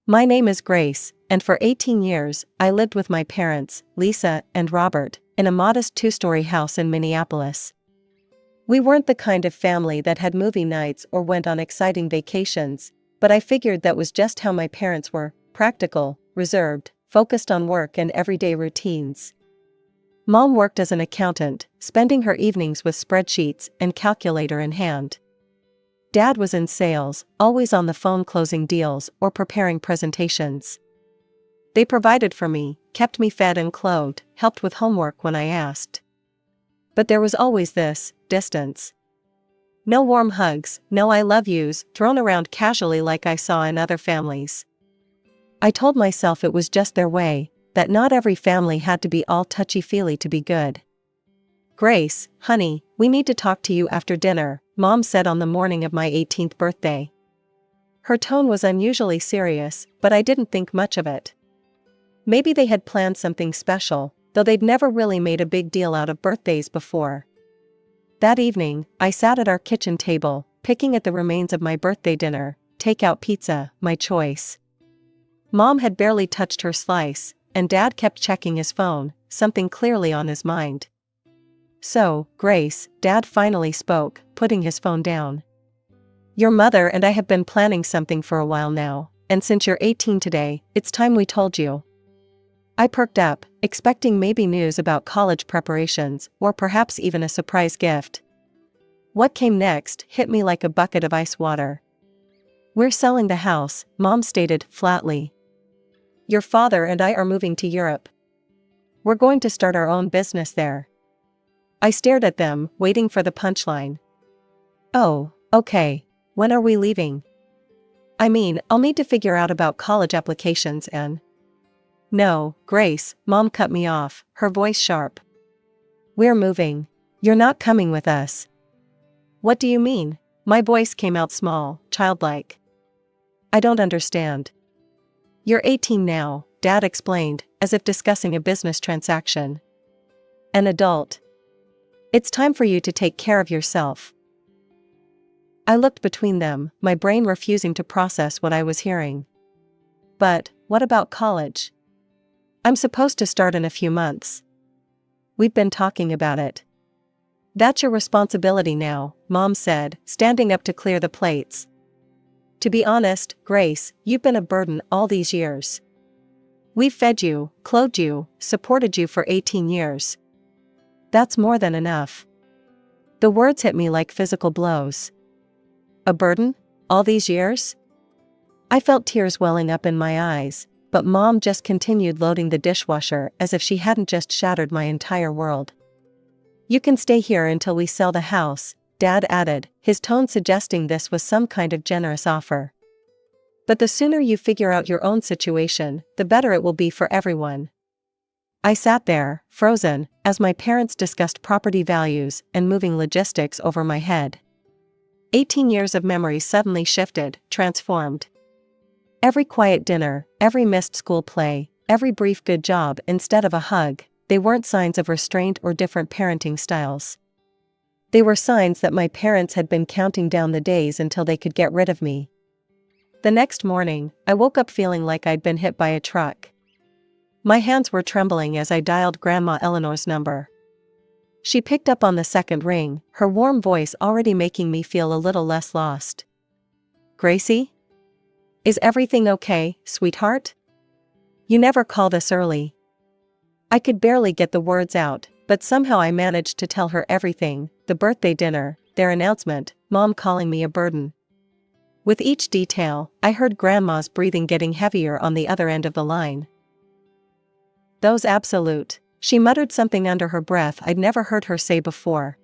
My name is Grace, and for 18 years, I lived with my parents, Lisa and Robert, in a modest two-story house in Minneapolis. We weren't the kind of family that had movie nights or went on exciting vacations, but I figured that was just how my parents were: practical, reserved, focused on work and everyday routines. Mom worked as an accountant, spending her evenings with spreadsheets and calculator in hand. Dad was in sales, always on the phone closing deals or preparing presentations. They provided for me, kept me fed and clothed, helped with homework when I asked. But there was always this distance. No warm hugs, no I love yous thrown around casually like I saw in other families. I told myself it was just their way, that not every family had to be all touchy-feely to be good. "Grace, honey, we need to talk to you after dinner," Mom said on the morning of my 18th birthday. Her tone was unusually serious, but I didn't think much of it. Maybe they had planned something special, though they'd never really made a big deal out of birthdays before. That evening, I sat at our kitchen table, picking at the remains of my birthday dinner, takeout pizza, my choice. Mom had barely touched her slice, and Dad kept checking his phone, something clearly on his mind. "So, Grace," Dad finally spoke, putting his phone down. "Your mother and I have been planning something for a while now, and since you're 18 today, it's time we told you." I perked up, expecting maybe news about college preparations, or perhaps even a surprise gift. What came next hit me like a bucket of ice water. "We're selling the house," Mom stated flatly. "Your father and I are moving to Europe. We're going to start our own business there." I stared at them, waiting for the punchline. "Oh, okay. When are we leaving?" "I mean, I'll need to figure out about college applications and—" "No, Grace," Mom cut me off, her voice sharp. "We're moving. You're not coming with us." "What do you mean?" My voice came out small, childlike. "I don't understand." "You're 18 now," Dad explained, as if discussing a business transaction. "An adult. It's time for you to take care of yourself." I looked between them, my brain refusing to process what I was hearing. "But, what about college? I'm supposed to start in a few months." "We've been talking about it." "That's your responsibility now," Mom said, standing up to clear the plates. "To be honest, Grace, you've been a burden all these years. We've fed you, clothed you, supported you for 18 years. That's more than enough." The words hit me like physical blows. A burden? All these years? I felt tears welling up in my eyes, but Mom just continued loading the dishwasher as if she hadn't just shattered my entire world. "You can stay here until we sell the house," Dad added, his tone suggesting this was some kind of generous offer. "But the sooner you figure out your own situation, the better it will be for everyone." I sat there, frozen, as my parents discussed property values and moving logistics over my head. 18 years of memories suddenly shifted, transformed. Every quiet dinner, every missed school play, every brief good job instead of a hug, they weren't signs of restraint or different parenting styles. They were signs that my parents had been counting down the days until they could get rid of me. The next morning, I woke up feeling like I'd been hit by a truck. My hands were trembling as I dialed Grandma Eleanor's number. She picked up on the second ring, her warm voice already making me feel a little less lost. "Gracie? Is everything okay, sweetheart? You never call this early." I could barely get the words out, but somehow I managed to tell her everything: the birthday dinner, their announcement, Mom calling me a burden. With each detail, I heard Grandma's breathing getting heavier on the other end of the line. "Those absolute," she muttered something under her breath I'd never heard her say before.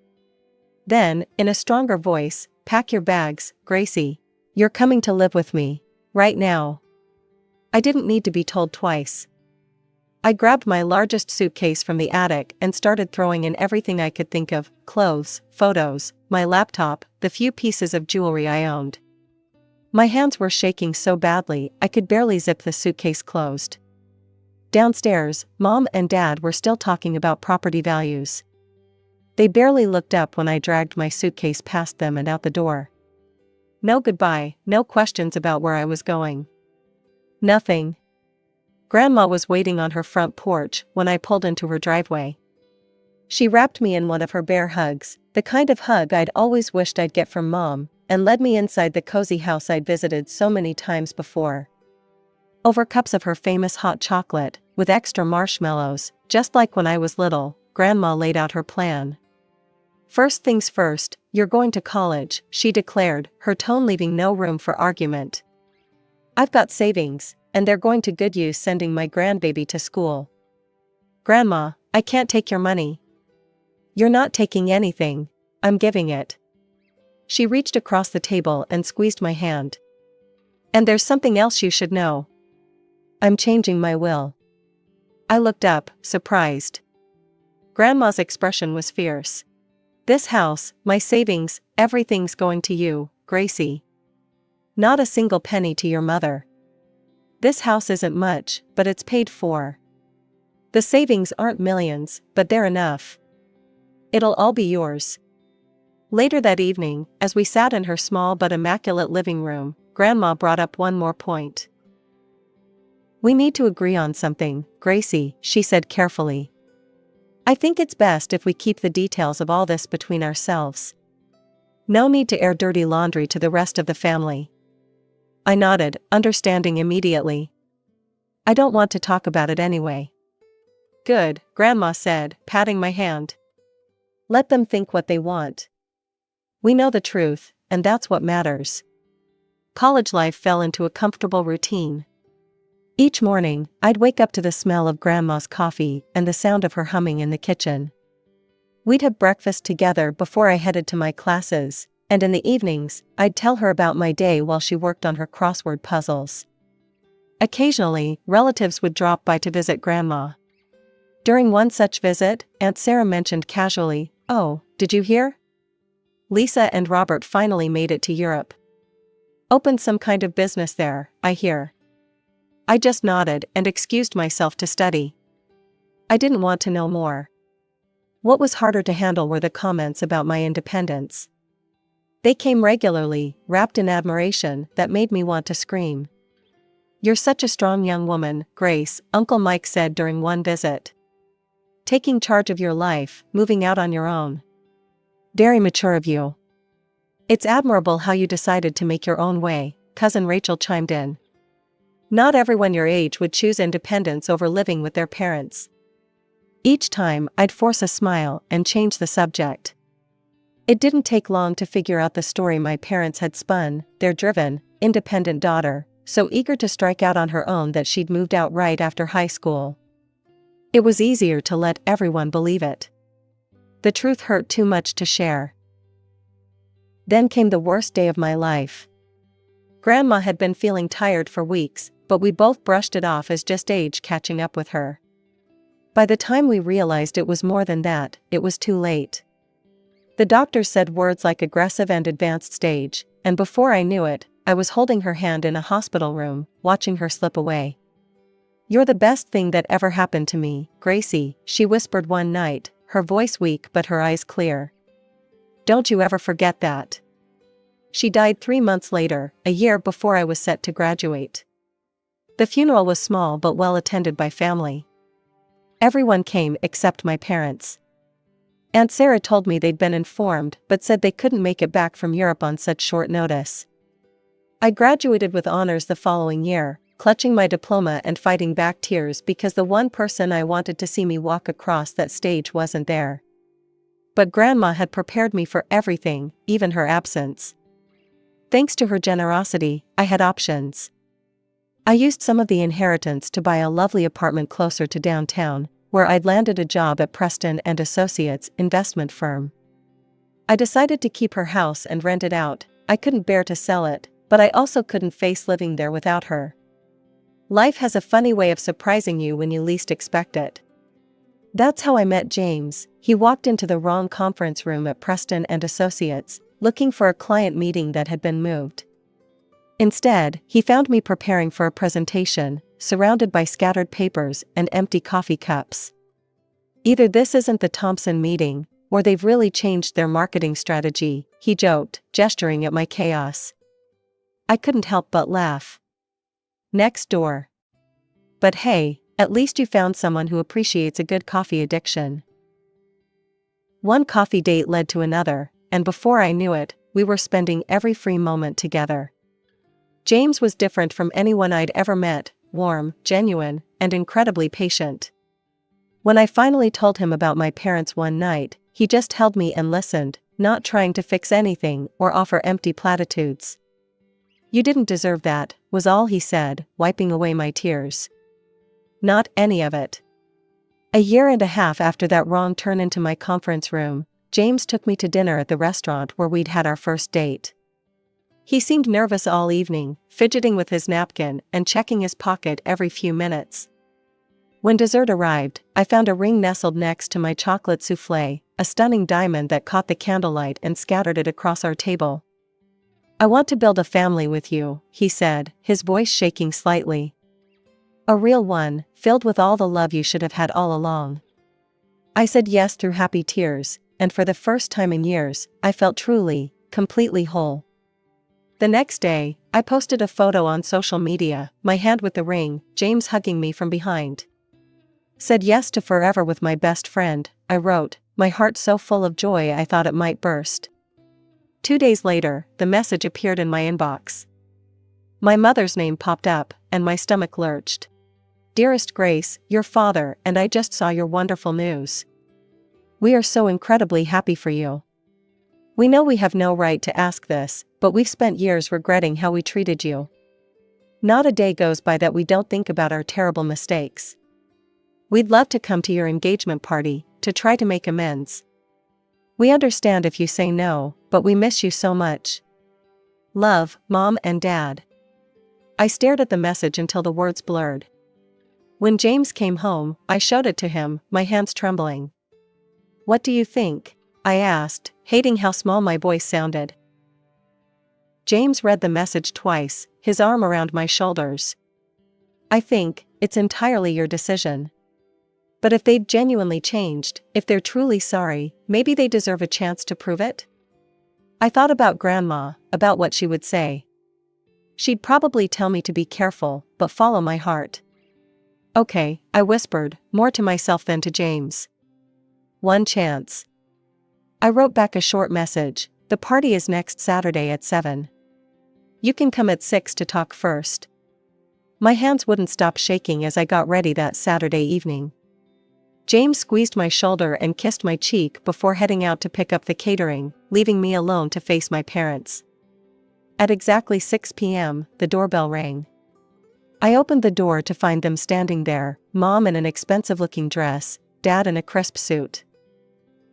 Then, in a stronger voice, "Pack your bags, Gracie. You're coming to live with me. Right now." I didn't need to be told twice. I grabbed my largest suitcase from the attic and started throwing in everything I could think of: clothes, photos, my laptop, the few pieces of jewelry I owned. My hands were shaking so badly I could barely zip the suitcase closed. Downstairs, Mom and Dad were still talking about property values. They barely looked up when I dragged my suitcase past them and out the door. No goodbye, no questions about where I was going. Nothing. Grandma was waiting on her front porch when I pulled into her driveway. She wrapped me in one of her bear hugs, the kind of hug I'd always wished I'd get from Mom, and led me inside the cozy house I'd visited so many times before. Over cups of her famous hot chocolate, with extra marshmallows, just like when I was little, Grandma laid out her plan. "First things first, you're going to college," she declared, her tone leaving no room for argument. "I've got savings, and they're going to good use sending my grandbaby to school." "Grandma, I can't take your money." "You're not taking anything. I'm giving it." She reached across the table and squeezed my hand. "And there's something else you should know. I'm changing my will." I looked up, surprised. Grandma's expression was fierce. "This house, my savings, everything's going to you, Gracie. Not a single penny to your mother. This house isn't much, but it's paid for. The savings aren't millions, but they're enough. It'll all be yours." Later that evening, as we sat in her small but immaculate living room, Grandma brought up one more point. "We need to agree on something, Gracie," she said carefully. "I think it's best if we keep the details of all this between ourselves. No need to air dirty laundry to the rest of the family." I nodded, understanding immediately. "I don't want to talk about it anyway." "Good," Grandma said, patting my hand. "Let them think what they want. We know the truth, and that's what matters." College life fell into a comfortable routine. Each morning, I'd wake up to the smell of Grandma's coffee and the sound of her humming in the kitchen. We'd have breakfast together before I headed to my classes, and in the evenings, I'd tell her about my day while she worked on her crossword puzzles. Occasionally, relatives would drop by to visit Grandma. During one such visit, Aunt Sarah mentioned casually, "Oh, did you hear? Lisa and Robert finally made it to Europe. Opened some kind of business there, I hear." I just nodded and excused myself to study. I didn't want to know more. What was harder to handle were the comments about my independence. They came regularly, wrapped in admiration that made me want to scream. "You're such a strong young woman, Grace," Uncle Mike said during one visit. "Taking charge of your life, moving out on your own. Very mature of you." "It's admirable how you decided to make your own way," Cousin Rachel chimed in. "Not everyone your age would choose independence over living with their parents." Each time, I'd force a smile and change the subject. It didn't take long to figure out the story my parents had spun, their driven, independent daughter, so eager to strike out on her own that she'd moved out right after high school. It was easier to let everyone believe it. The truth hurt too much to share. Then came the worst day of my life. Grandma had been feeling tired for weeks, but we both brushed it off as just age catching up with her. By the time we realized it was more than that, it was too late. The doctor said words like aggressive and advanced stage, and before I knew it, I was holding her hand in a hospital room, watching her slip away. "You're the best thing that ever happened to me, Gracie," she whispered one night, her voice weak but her eyes clear. "Don't you ever forget that." She died 3 months later, a year before I was set to graduate. The funeral was small but well attended by family. Everyone came except my parents. Aunt Sarah told me they'd been informed but said they couldn't make it back from Europe on such short notice. I graduated with honors the following year, clutching my diploma and fighting back tears because the one person I wanted to see me walk across that stage wasn't there. But Grandma had prepared me for everything, even her absence. Thanks to her generosity, I had options. I used some of the inheritance to buy a lovely apartment closer to downtown, where I'd landed a job at Preston and Associates investment firm. I decided to keep her house and rent it out. I couldn't bear to sell it, but I also couldn't face living there without her. Life has a funny way of surprising you when you least expect it. That's how I met James. He walked into the wrong conference room at Preston and Associates, looking for a client meeting that had been moved. Instead, he found me preparing for a presentation, surrounded by scattered papers and empty coffee cups. "Either this isn't the Thompson meeting, or they've really changed their marketing strategy," he joked, gesturing at my chaos. I couldn't help but laugh. Next door. But hey, at least you found someone who appreciates a good coffee addiction. One coffee date led to another, and before I knew it, we were spending every free moment together. James was different from anyone I'd ever met, warm, genuine, and incredibly patient. When I finally told him about my parents one night, he just held me and listened, not trying to fix anything or offer empty platitudes. "You didn't deserve that," was all he said, wiping away my tears. Not any of it. A year and a half after that wrong turn into my conference room, James took me to dinner at the restaurant where we'd had our first date. He seemed nervous all evening, fidgeting with his napkin and checking his pocket every few minutes. When dessert arrived, I found a ring nestled next to my chocolate soufflé, a stunning diamond that caught the candlelight and scattered it across our table. "I want to build a family with you," he said, his voice shaking slightly. "A real one, filled with all the love you should have had all along." I said yes through happy tears, and for the first time in years, I felt truly, completely whole. The next day, I posted a photo on social media, my hand with the ring, James hugging me from behind. "Said yes to forever with my best friend," I wrote, my heart so full of joy I thought it might burst. 2 days later, the message appeared in my inbox. My mother's name popped up, and my stomach lurched. "Dearest Grace, your father and I just saw your wonderful news. We are so incredibly happy for you. We know we have no right to ask this, but we've spent years regretting how we treated you. Not a day goes by that we don't think about our terrible mistakes. We'd love to come to your engagement party, to try to make amends. We understand if you say no, but we miss you so much. Love, Mom and Dad." I stared at the message until the words blurred. When James came home, I showed it to him, my hands trembling. "What do you think?" I asked, hating how small my voice sounded. James read the message twice, his arm around my shoulders. "I think it's entirely your decision. But if they've genuinely changed, if they're truly sorry, maybe they deserve a chance to prove it." I thought about Grandma, about what she would say. She'd probably tell me to be careful, but follow my heart. "Okay," I whispered, more to myself than to James. "One chance." I wrote back a short message. "The party is next Saturday at 7. You can come at 6 to talk first." My hands wouldn't stop shaking as I got ready that Saturday evening. James squeezed my shoulder and kissed my cheek before heading out to pick up the catering, leaving me alone to face my parents. At exactly 6 p.m., the doorbell rang. I opened the door to find them standing there, Mom in an expensive-looking dress, Dad in a crisp suit.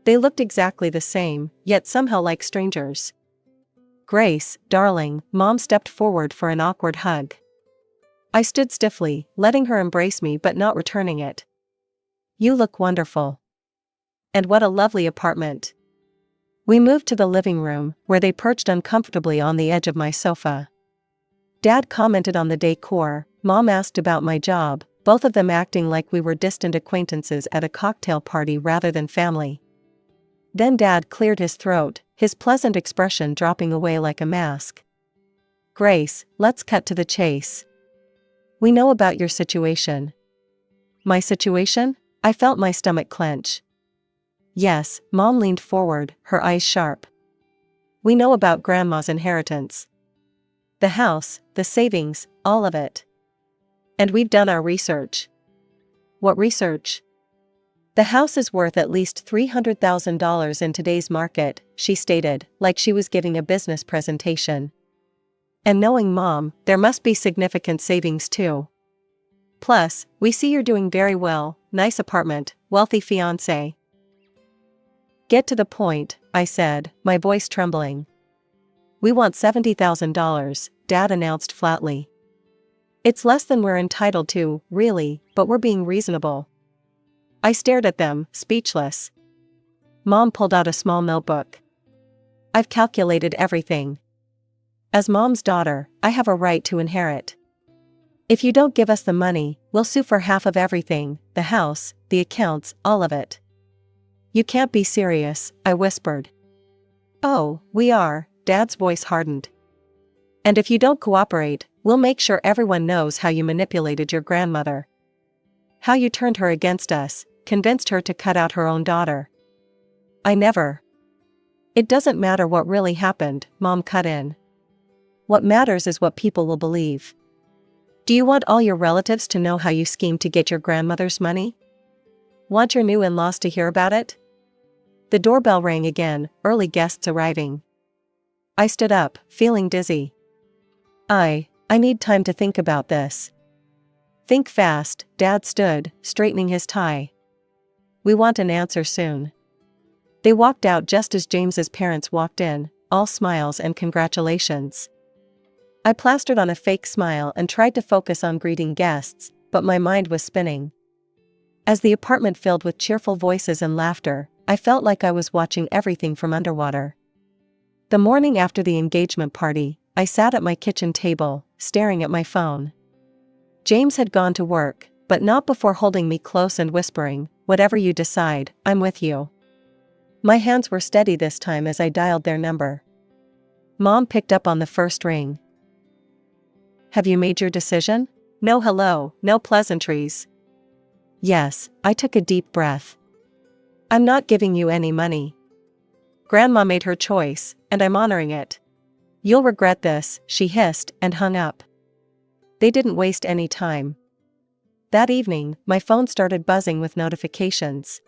They looked exactly the same, yet somehow like strangers. "Grace, darling," Mom stepped forward for an awkward hug. I stood stiffly, letting her embrace me but not returning it. "You look wonderful. And what a lovely apartment." We moved to the living room, where they perched uncomfortably on the edge of my sofa. Dad commented on the decor, Mom asked about my job, both of them acting like we were distant acquaintances at a cocktail party rather than family. Then Dad cleared his throat, his pleasant expression dropping away like a mask. "Grace, let's cut to the chase. We know about your situation." "My situation?" I felt my stomach clench. "Yes," Mom leaned forward, her eyes sharp. "We know about Grandma's inheritance. The house, the savings, all of it. And we've done our research." "What research?" "The house is worth at least $300,000 in today's market," she stated, like she was giving a business presentation. "And knowing Mom, there must be significant savings too. Plus, we see you're doing very well, nice apartment, wealthy fiancé." "Get to the point," I said, my voice trembling. "We want $70,000, Dad announced flatly. "It's less than we're entitled to, really, but we're being reasonable." I stared at them, speechless. Mom pulled out a small notebook. "I've calculated everything. As Mom's daughter, I have a right to inherit. If you don't give us the money, we'll sue for half of everything, the house, the accounts, all of it." "You can't be serious," I whispered. "Oh, we are," Dad's voice hardened. "And if you don't cooperate, We'll make sure everyone knows how you manipulated your grandmother. How you turned her against us, convinced her to cut out her own daughter. I never. It doesn't matter what really happened, Mom cut in. What matters is what people will believe. Do you want all your relatives to know how you schemed to get your grandmother's money? Want your new in-laws to hear about it? The doorbell rang again, early guests arriving. I stood up, feeling dizzy. I need time to think about this. Think fast, Dad stood, straightening his tie. We want an answer soon. They walked out just as James's parents walked in, all smiles and congratulations. I plastered on a fake smile and tried to focus on greeting guests, but my mind was spinning. As the apartment filled with cheerful voices and laughter, I felt like I was watching everything from underwater. The morning after the engagement party, I sat at my kitchen table, staring at my phone. James had gone to work, but not before holding me close and whispering, "Whatever you decide, I'm with you." My hands were steady this time as I dialed their number. Mom picked up on the first ring. "Have you made your decision?" No hello, no pleasantries. Yes, I took a deep breath. "I'm not giving you any money. Grandma made her choice, and I'm honoring it." "You'll regret this," she hissed and hung up. They didn't waste any time. That evening, my phone started buzzing with notifications.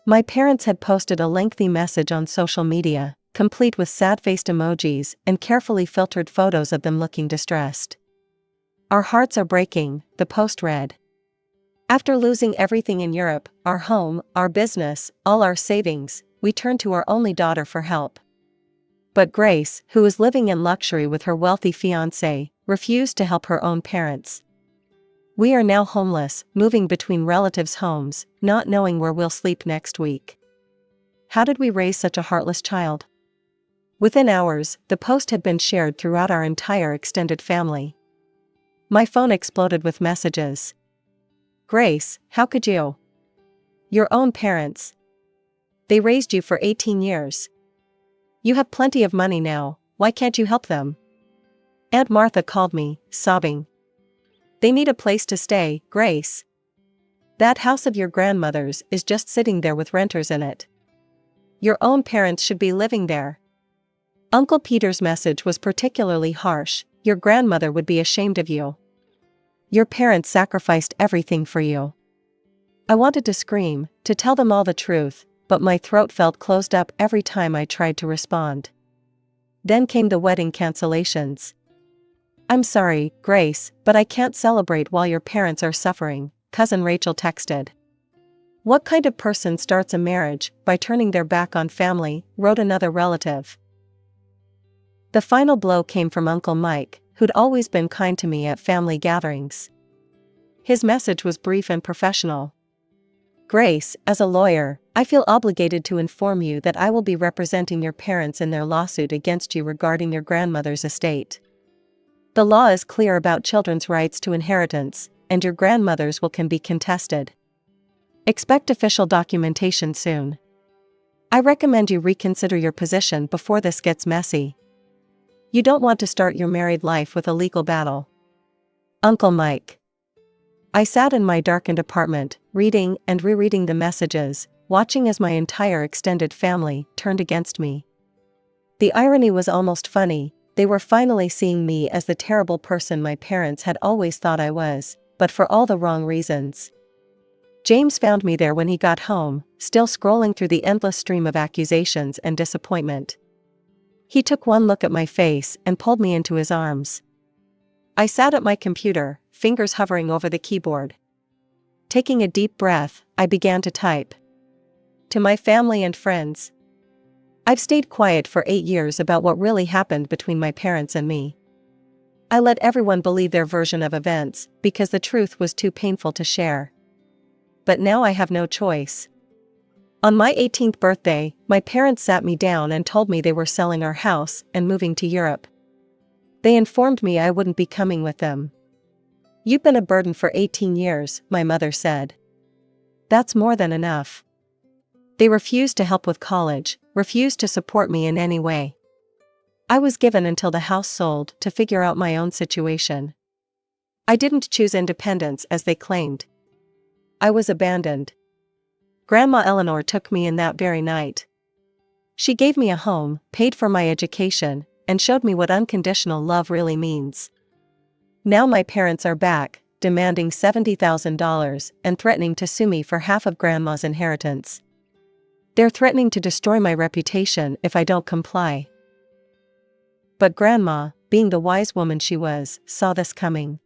My parents had posted a lengthy message on social media, complete with sad-faced emojis and carefully filtered photos of them looking distressed. "Our hearts are breaking," the post read. "After losing everything in Europe, our home, our business, all our savings, we turned to our only daughter for help. But Grace, who was living in luxury with her wealthy fiancé, refused to help her own parents. We are now homeless, moving between relatives' homes, not knowing where we'll sleep next week. How did we raise such a heartless child?" Within hours, the post had been shared throughout our entire extended family. My phone exploded with messages. "Grace, how could you? Your own parents. They raised you for 18 years. You have plenty of money now, why can't you help them?" Aunt Martha called me, sobbing. "They need a place to stay, Grace. That house of your grandmother's is just sitting there with renters in it. Your own parents should be living there." Uncle Peter's message was particularly harsh. "Your grandmother would be ashamed of you. Your parents sacrificed everything for you." I wanted to scream, to tell them all the truth, but my throat felt closed up every time I tried to respond. Then came the wedding cancellations. "I'm sorry, Grace, but I can't celebrate while your parents are suffering," Cousin Rachel texted. "What kind of person starts a marriage by turning their back on family?" wrote another relative. The final blow came from Uncle Mike, who'd always been kind to me at family gatherings. His message was brief and professional. "Grace, as a lawyer, I feel obligated to inform you that I will be representing your parents in their lawsuit against you regarding your grandmother's estate. The law is clear about children's rights to inheritance, and your grandmother's will can be contested. Expect official documentation soon. I recommend you reconsider your position before this gets messy. You don't want to start your married life with a legal battle. Uncle Mike." I sat in my darkened apartment, reading and rereading the messages, watching as my entire extended family turned against me. The irony was almost funny. They were finally seeing me as the terrible person my parents had always thought I was, but for all the wrong reasons. James found me there when he got home, still scrolling through the endless stream of accusations and disappointment. He took one look at my face and pulled me into his arms. I sat at my computer, fingers hovering over the keyboard. Taking a deep breath, I began to type. "To my family and friends. I've stayed quiet for 8 years about what really happened between my parents and me. I let everyone believe their version of events because the truth was too painful to share. But now I have no choice. On my 18th birthday, my parents sat me down and told me they were selling our house and moving to Europe. They informed me I wouldn't be coming with them. You've been a burden for 18 years, my mother said. That's more than enough. They refused to help with college, refused to support me in any way. I was given until the house sold to figure out my own situation. I didn't choose independence as they claimed. I was abandoned. Grandma Eleanor took me in that very night. She gave me a home, paid for my education, and showed me what unconditional love really means. Now my parents are back, demanding $70,000 and threatening to sue me for half of Grandma's inheritance. They're threatening to destroy my reputation if I don't comply. But Grandma, being the wise woman she was, saw this coming.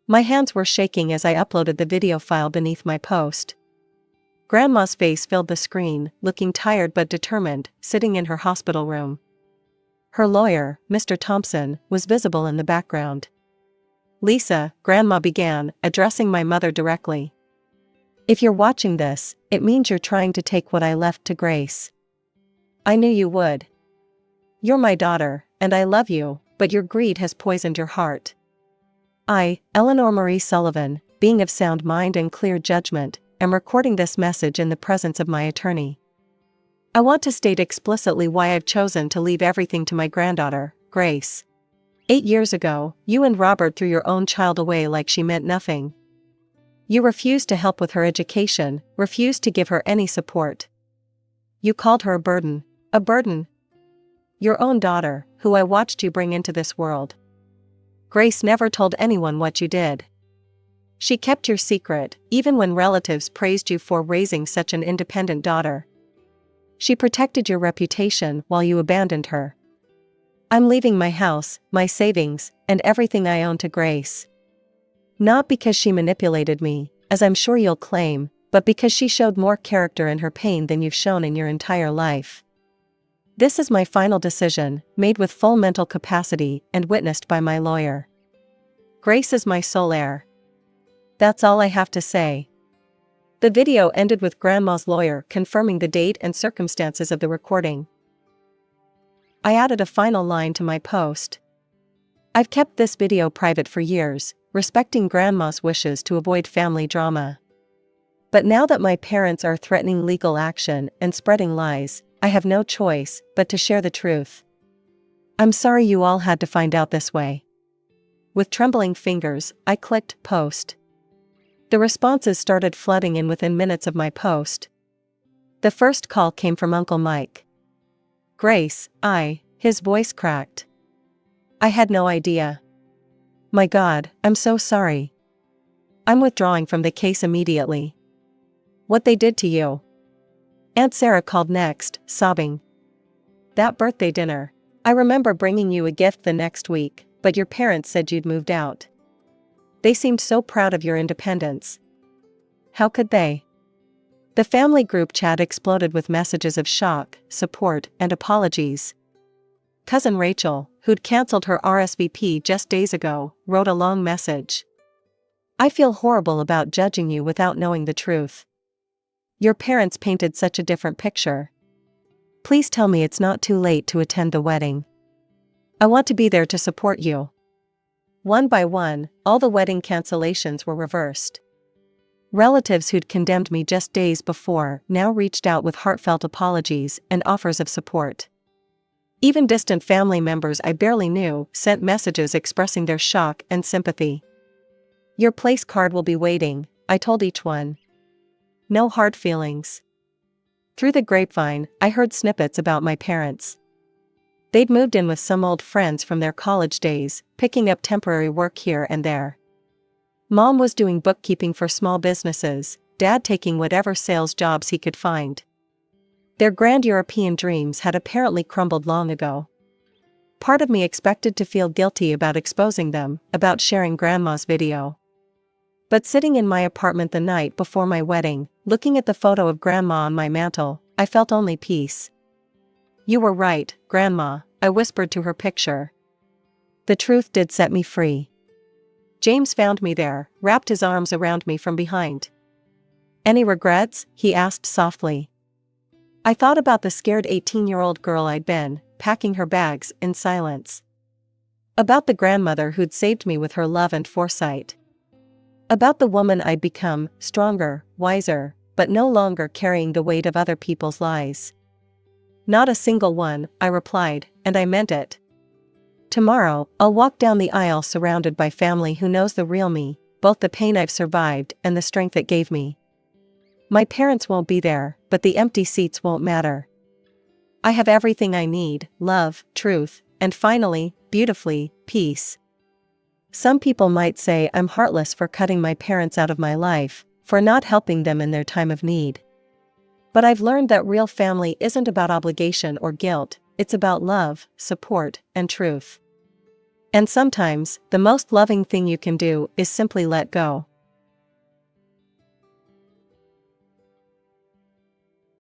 My hands were shaking as I uploaded the video file beneath my post. Grandma's face filled the screen, looking tired but determined, sitting in her hospital room. Her lawyer, Mr. Thompson, was visible in the background. "Lisa," Grandma began, addressing my mother directly. "If you're watching this, it means you're trying to take what I left to Grace. I knew you would. You're my daughter, and I love you, but your greed has poisoned your heart. I, Eleanor Marie Sullivan, being of sound mind and clear judgment, am recording this message in the presence of my attorney. I want to state explicitly why I've chosen to leave everything to my granddaughter, Grace. 8 years ago, you and Robert threw your own child away like she meant nothing. You refused to help with her education, refused to give her any support. You called her a burden. A burden. Your own daughter, who I watched you bring into this world. Grace never told anyone what you did. She kept your secret, even when relatives praised you for raising such an independent daughter. She protected your reputation while you abandoned her. I'm leaving my house, my savings, and everything I own to Grace. Not because she manipulated me, as I'm sure you'll claim, but because she showed more character in her pain than you've shown in your entire life. This is my final decision, made with full mental capacity and witnessed by my lawyer. Grace is my sole heir. That's all I have to say." The video ended with Grandma's lawyer confirming the date and circumstances of the recording. I added a final line to my post. "I've kept this video private for years, respecting Grandma's wishes to avoid family drama. But now that my parents are threatening legal action and spreading lies, I have no choice but to share the truth. I'm sorry you all had to find out this way." With trembling fingers, I clicked post. The responses started flooding in within minutes of my post. The first call came from Uncle Mike. "Grace, his voice cracked. "I had no idea. My God, I'm so sorry. I'm withdrawing from the case immediately. What they did to you." Aunt Sarah called next, sobbing. "That birthday dinner. I remember bringing you a gift the next week, but your parents said you'd moved out. They seemed so proud of your independence. How could they?" The family group chat exploded with messages of shock, support, and apologies. Cousin Rachel, who'd cancelled her RSVP just days ago, wrote a long message. "I feel horrible about judging you without knowing the truth. Your parents painted such a different picture. Please tell me it's not too late to attend the wedding. I want to be there to support you." One by one, all the wedding cancellations were reversed. Relatives who'd condemned me just days before now reached out with heartfelt apologies and offers of support. Even distant family members I barely knew sent messages expressing their shock and sympathy. "Your place card will be waiting," I told each one. No hard feelings. Through the grapevine, I heard snippets about my parents. They'd moved in with some old friends from their college days, picking up temporary work here and there. Mom was doing bookkeeping for small businesses, Dad taking whatever sales jobs he could find. Their grand European dreams had apparently crumbled long ago. Part of me expected to feel guilty about exposing them, about sharing Grandma's video. But sitting in my apartment the night before my wedding, looking at the photo of Grandma on my mantle, I felt only peace. "You were right, Grandma," I whispered to her picture. The truth did set me free. James found me there, wrapped his arms around me from behind. "Any regrets?" he asked softly. I thought about the scared 18-year-old girl I'd been, packing her bags in silence. About the grandmother who'd saved me with her love and foresight. About the woman I'd become, stronger, wiser, but no longer carrying the weight of other people's lies. Not a single one, I replied, and I meant it. Tomorrow, I'll walk down the aisle surrounded by family who knows the real me, both the pain I've survived and the strength it gave me. My parents won't be there, but the empty seats won't matter. I have everything I need: love, truth, and finally, beautifully, peace. Some people might say I'm heartless for cutting my parents out of my life, for not helping them in their time of need. But I've learned that real family isn't about obligation or guilt, it's about love, support, and truth. And sometimes, the most loving thing you can do is simply let go.